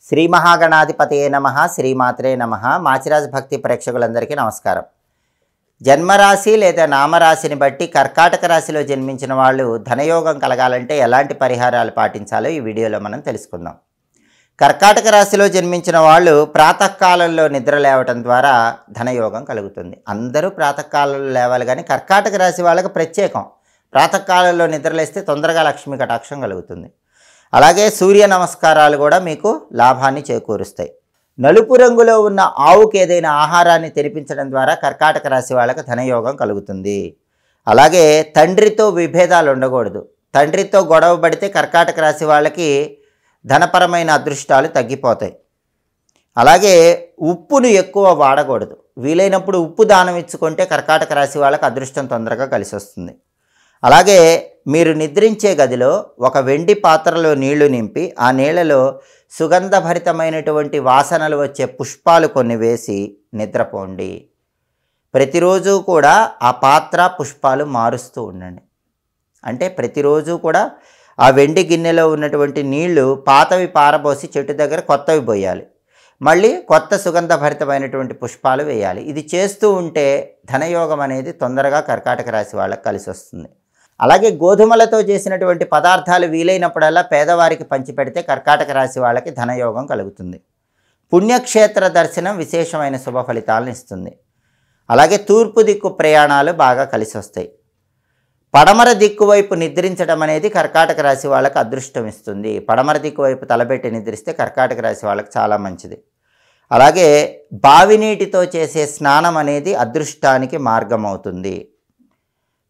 శ్రీ మహాగణాధిపతయే నమః శ్రీమాత్రే నమః మాచిరాజ్ భక్తి ప్రేక్షకులందరికీ నమస్కారం. జన్మరాశి లేదా నామరాశిని బట్టి కర్కాటక రాశిలో జన్మించిన వాళ్ళు ధనయోగం కలగాలంటే ఎలాంటి పరిహారాలు పాటించాలో ఈ వీడియోలో మనం తెలుసుకుందాం. కర్కాటక రాశిలో జన్మించిన వాళ్ళు ప్రాతకాలంలో నిద్ర లేవటం ద్వారా ధనయోగం కలుగుతుంది. అందరూ ప్రాతకాలంలో లేవాలి, కానీ కర్కాటక రాశి వాళ్ళకి ప్రత్యేకం. ప్రాతకాలంలో నిద్రలేస్తే తొందరగా లక్ష్మీ కటాక్షం కలుగుతుంది. అలాగే సూర్య నమస్కారాలు కూడా మీకు లాభాన్ని చేకూరుస్తాయి. నలుపు రంగులో ఉన్న ఆవుకి ఏదైనా ఆహారాన్ని తినిపించడం ద్వారా కర్కాటక రాశి వాళ్ళకి ధనయోగం కలుగుతుంది. అలాగే తండ్రితో విభేదాలు ఉండకూడదు. తండ్రితో గొడవ పడితే కర్కాటక రాశి వాళ్ళకి ధనపరమైన అదృష్టాలు తగ్గిపోతాయి. అలాగే ఉప్పును ఎక్కువ వాడకూడదు. వీలైనప్పుడు ఉప్పు దానం ఇచ్చుకుంటే కర్కాటక రాశి వాళ్ళకి అదృష్టం తొందరగా కలిసి వస్తుంది. అలాగే మీరు నిద్రించే గదిలో ఒక వెండి పాత్రలో నీళ్లు నింపి ఆ నీళ్లలో సుగంధభరితమైనటువంటి వాసనలు వచ్చే పుష్పాలు కొన్ని వేసి నిద్రపోండి. ప్రతిరోజు కూడా ఆ పాత్ర పుష్పాలు మారుస్తూ ఉండండి. అంటే ప్రతిరోజు కూడా ఆ వెండి గిన్నెలో ఉన్నటువంటి నీళ్లు పాతవి పారబోసి చెట్టు దగ్గర కొత్తవి పోయాలి. మళ్ళీ కొత్త సుగంధభరితమైనటువంటి పుష్పాలు వేయాలి. ఇది చేస్తూ ఉంటే ధనయోగం అనేది తొందరగా కర్కాటక రాశి వాళ్ళకి కలిసి వస్తుంది. అలాగే గోధుమలతో చేసినటువంటి పదార్థాలు వీలైనప్పుడల్లా పేదవారికి పంచిపెడితే కర్కాటక రాశి వాళ్ళకి ధనయోగం కలుగుతుంది. పుణ్యక్షేత్ర దర్శనం విశేషమైన శుభ ఫలితాలను ఇస్తుంది. అలాగే తూర్పు దిక్కు ప్రయాణాలు బాగా కలిసి వస్తాయి. పడమర దిక్కు వైపు నిద్రించడం అనేది కర్కాటక రాశి వాళ్ళకి అదృష్టం ఇస్తుంది. పడమర దిక్కు వైపు తలపెట్టి నిద్రిస్తే కర్కాటక రాశి వాళ్ళకి చాలా మంచిది. అలాగే బావి నీటితో చేసే స్నానం అనేది అదృష్టానికి మార్గం అవుతుంది.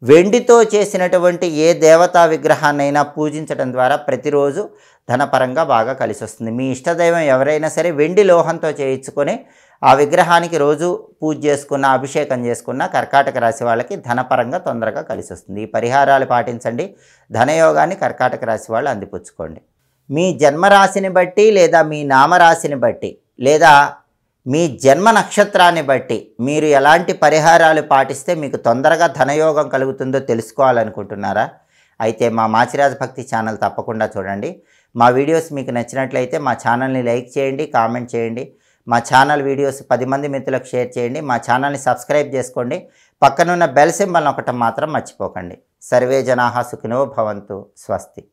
వెండితో చేసినటువంటి ఏ దేవతా విగ్రహాన్నైనా పూజించడం ద్వారా ప్రతిరోజు ధనపరంగా బాగా కలిసి వస్తుంది. మీ ఇష్టదైవం ఎవరైనా సరే వెండి లోహంతో చేయించుకొని ఆ విగ్రహానికి రోజు పూజ చేసుకున్న, అభిషేకం చేసుకున్న కర్కాటక రాశి వాళ్ళకి ధనపరంగా తొందరగా కలిసి వస్తుంది. ఈ పరిహారాలు పాటించండి. ధనయోగాన్ని కర్కాటక రాశి వాళ్ళు అందిపుచ్చుకోండి. మీ జన్మరాశిని బట్టి లేదా మీ నామరాశిని బట్టి లేదా మీ జన్మ నక్షత్రాన్ని బట్టి మీరు ఎలాంటి పరిహారాలు పాటిస్తే మీకు తొందరగా ధనయోగం కలుగుతుందో తెలుసుకోవాలనుకుంటున్నారా? అయితే మా మాచిరాజ్ భక్తి ఛానల్ తప్పకుండా చూడండి. మా వీడియోస్ మీకు నచ్చినట్లయితే మా ఛానల్ని లైక్ చేయండి, కామెంట్ చేయండి. మా ఛానల్ వీడియోస్ 10 మంది మిత్రులకు షేర్ చేయండి. మా ఛానల్ని సబ్స్క్రైబ్ చేసుకోండి. పక్కనున్న బెల్ సింబల్ నొక్కటం మాత్రం మర్చిపోకండి. సర్వే జనాః సుఖినో భవంతు. స్వస్తి.